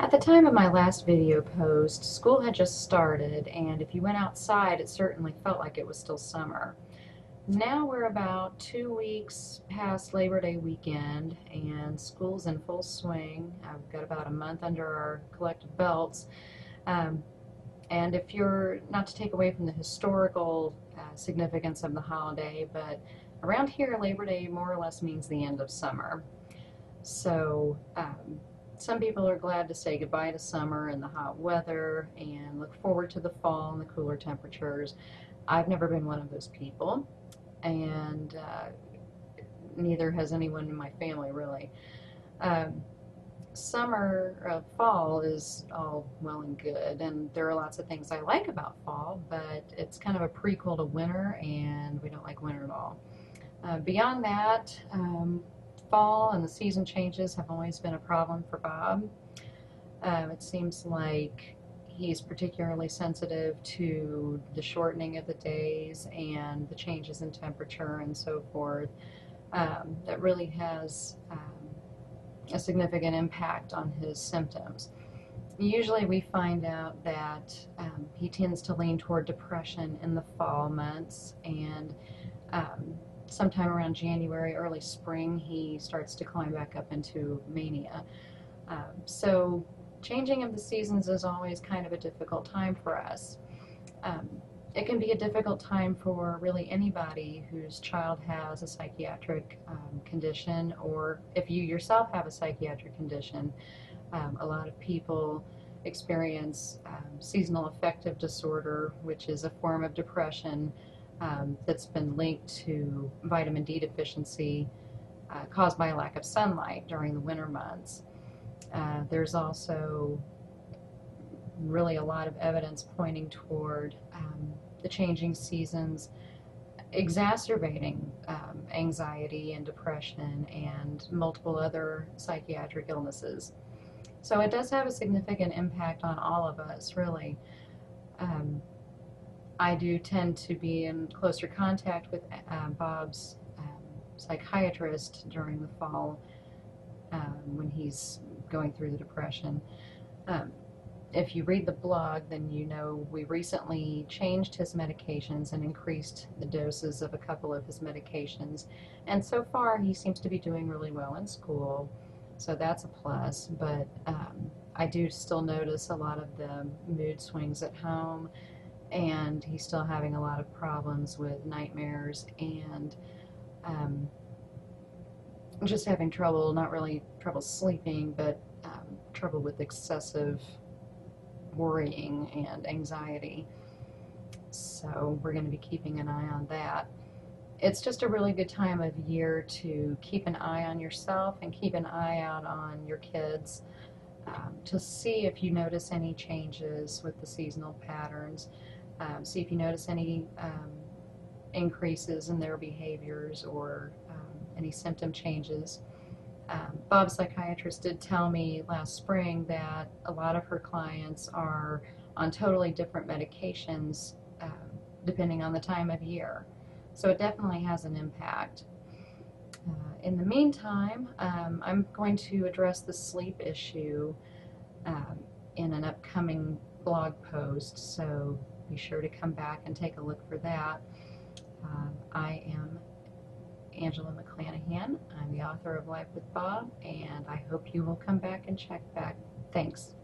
At the time of my last video post, school had just started, and if you went outside, it certainly felt like it was still summer. Now we're about 2 weeks past Labor Day weekend, and school's in full swing. I've got about a month under our collective belts. Um, and if you're, not to take away from the historical significance of the holiday, but around here, Labor Day more or less means the end of summer. So some people are glad to say goodbye to summer and the hot weather and look forward to the fall and the cooler temperatures. I've never been one of those people, and neither has anyone in my family really. Um, Fall is all well and good, and there are lots of things I like about fall, but it's kind of a prequel to winter, and we don't like winter at all. Beyond that, fall and the season changes have always been a problem for Bob. It seems like he's particularly sensitive to the shortening of the days and the changes in temperature and so forth. That really has a significant impact on his symptoms. Usually we find out that he tends to lean toward depression in the fall months, and sometime around January, early spring, he starts to climb back up into mania. So changing of the seasons is always kind of a difficult time for us. Um, it can be a difficult time for really anybody whose child has a psychiatric condition, or if you yourself have a psychiatric condition. A lot of people experience seasonal affective disorder, which is a form of depression that's been linked to vitamin D deficiency caused by a lack of sunlight during the winter months. There's also really a lot of evidence pointing toward the changing seasons exacerbating anxiety and depression and multiple other psychiatric illnesses. So it does have a significant impact on all of us, really. I do tend to be in closer contact with Bob's psychiatrist during the fall when he's going through the depression. If you read the blog, then you know we recently changed his medications and increased the doses of a couple of his medications. And so far, he seems to be doing really well in school, so that's a plus. But I do still notice a lot of the mood swings at home, and he's still having a lot of problems with nightmares and just having trouble, not really trouble sleeping, but trouble with excessive worrying and anxiety. So we're going to be keeping an eye on that. It's just a really good time of year to keep an eye on yourself and keep an eye out on your kids to see if you notice any changes with the seasonal patterns. See if you notice any increases in their behaviors or any symptom changes. Bob's psychiatrist did tell me last spring that a lot of her clients are on totally different medications depending on the time of year. So it definitely has an impact. In the meantime, I'm going to address the sleep issue in an upcoming blog post, so be sure to come back and take a look for that. I am Angela McClanahan. I'm the author of Life with Bob, and I hope you will come back and check back. Thanks.